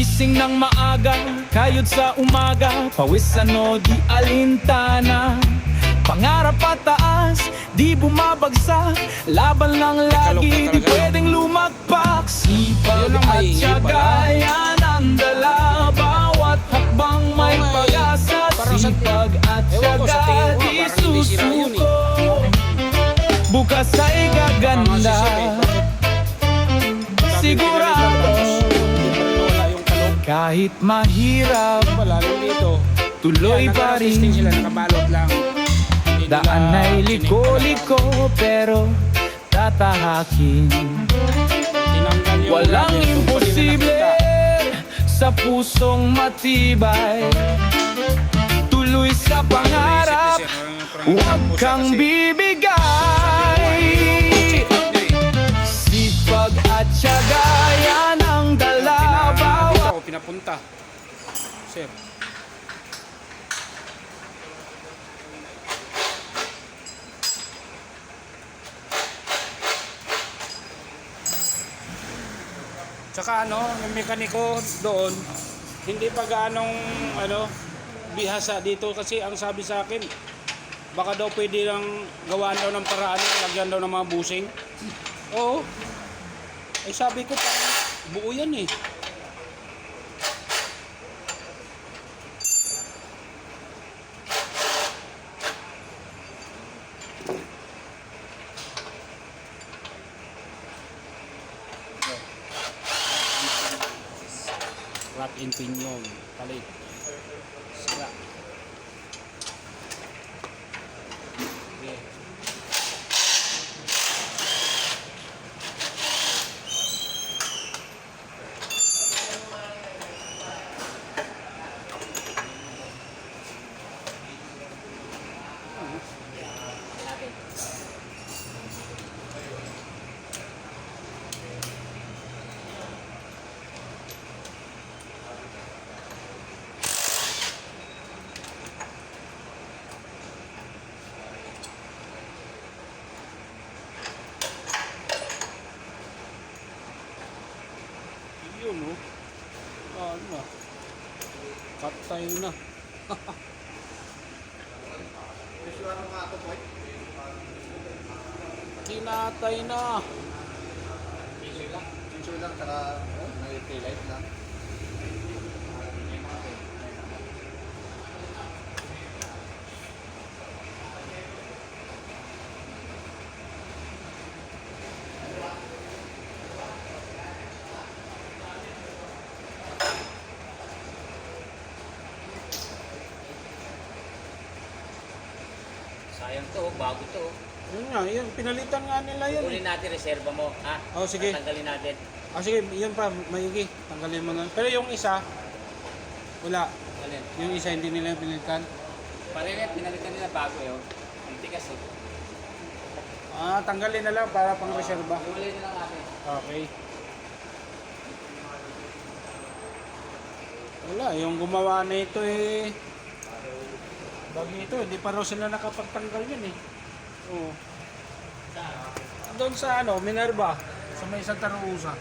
Gising ng maaga, kayod sa umaga, pawis ano di alintana. Pangarap pataas, di bumabagsak, laban lang lagi, di pwedeng lumagpak. Sipag at tiyaga, yan ang dala, bawat hakbang may pag-asa. Sipag at tiyaga, di susuko, bukas ay gaganda. Sigurado, kahit mahirap, tuloy pa rin. Daan ay liko-liko, pero tatahakin. Walang imposible sa pusong matibay. Tuloy sa pangarap, huwag kang bibigay. Sipag at tiyaga, yan ang dala. Ako pinapunta. Sir. Tsaka yung mekaniko doon, hindi pa gaanong bihasa dito kasi ang sabi sa akin, baka daw pwede lang gawaan daw ng paraan, lagyan daw ng mga busing. Oo. Ay sabi ko pa, buo yan eh. Rat in pinyon, palit. Sira. Okay. Yun ano, katay na. Kinatay na. Picture lang, saka may taillight lang. Sayang to, bago to. Yun nga, yun, pinalitan nga nila yun. Kunin natin reserva mo, ha? Oh, sige. Tanggalin natin. Sige, yun pa, maigi. Tanggalin mo na. Pero yung isa, wala. Alin? Yung isa hindi nila pinalitan. Parelet, pinalitan nila bago yun. Ang tigas eh. Tanggalin na lang para pang reserva. Iwalay na lang natin. Okay. Wala, yung gumawa na ito eh. Bagay ito, hindi pa raw sila nakapagtanggal yun eh. Oo. Doon sa Minerva, sa may Santa Rosa.